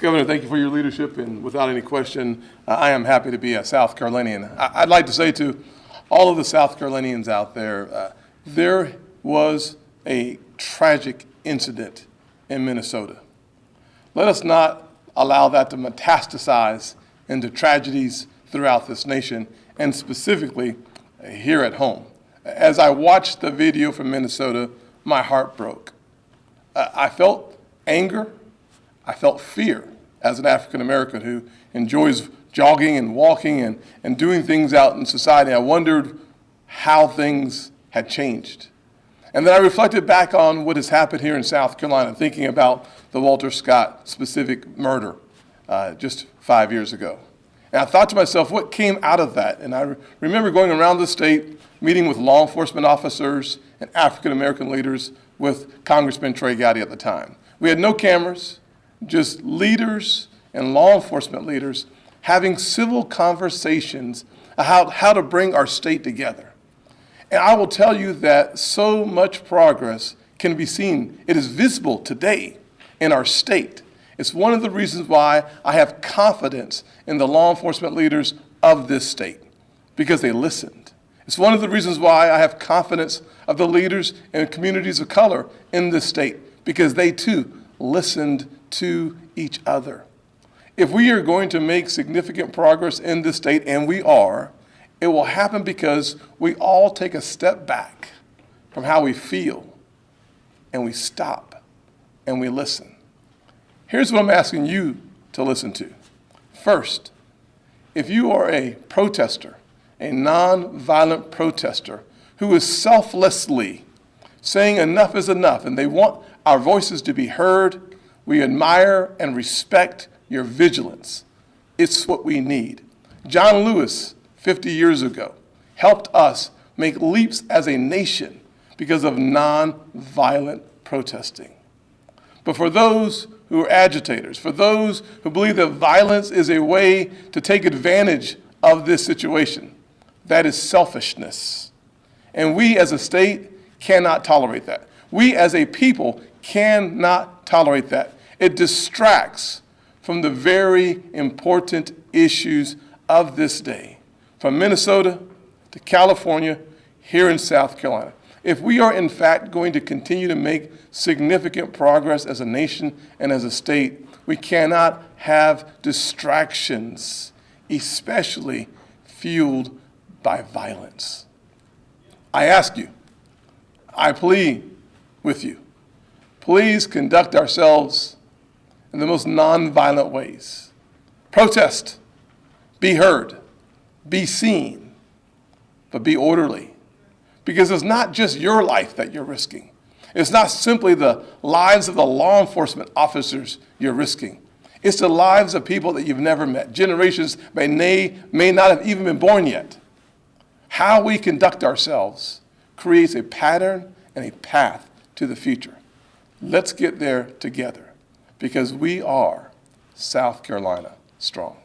Governor, thank you for your leadership, and without any question, I am happy to be a South Carolinian. I'd like to say to all of the South Carolinians out there, there was a tragic incident in Minnesota. Let us not allow that to metastasize into tragedies throughout this nation, and specifically here at home. As I watched the video from Minnesota, my heart broke. I felt anger. I felt fear as an African American who enjoys jogging and walking and doing things out in society. I wondered how things had changed. And then I reflected back on what has happened here in South Carolina, thinking about the Walter Scott specific murder just 5 years ago. And I thought to myself, what came out of that? And I remember going around the state, meeting with law enforcement officers and African American leaders with Congressman Trey Gowdy at the time. We had no cameras, just leaders and law enforcement leaders having civil conversations about how to bring our state together. And I will tell you that so much progress can be seen. It is visible today in our state. It's one of the reasons why I have confidence in the law enforcement leaders of this state, because they listened. It's one of the reasons why I have confidence of the leaders in communities of color in this state, because they too listened to each other. If we are going to make significant progress in this state, and we are, it will happen because we all take a step back from how we feel, and we stop, and we listen. Here's what I'm asking you to listen to. First, if you are a protester, a nonviolent protester who is selflessly saying enough is enough, and they want our voices to be heard, we admire and respect your vigilance. It's what we need. John Lewis, 50 years ago, helped us make leaps as a nation because of nonviolent protesting. But for those who are agitators, for those who believe that violence is a way to take advantage of this situation, that is selfishness. And we as a state cannot tolerate that. We as a people cannot tolerate that. It distracts from the very important issues of this day, from Minnesota to California, here in South Carolina. If we are in fact going to continue to make significant progress as a nation and as a state, we cannot have distractions, especially fueled by violence. I ask you, I plead with you, please conduct ourselves in the most nonviolent ways. Protest, be heard, be seen, but be orderly. Because it's not just your life that you're risking. It's not simply the lives of the law enforcement officers you're risking. It's the lives of people that you've never met. Generations may not have even been born yet. How we conduct ourselves creates a pattern and a path to the future. Let's get there together, because we are South Carolina strong.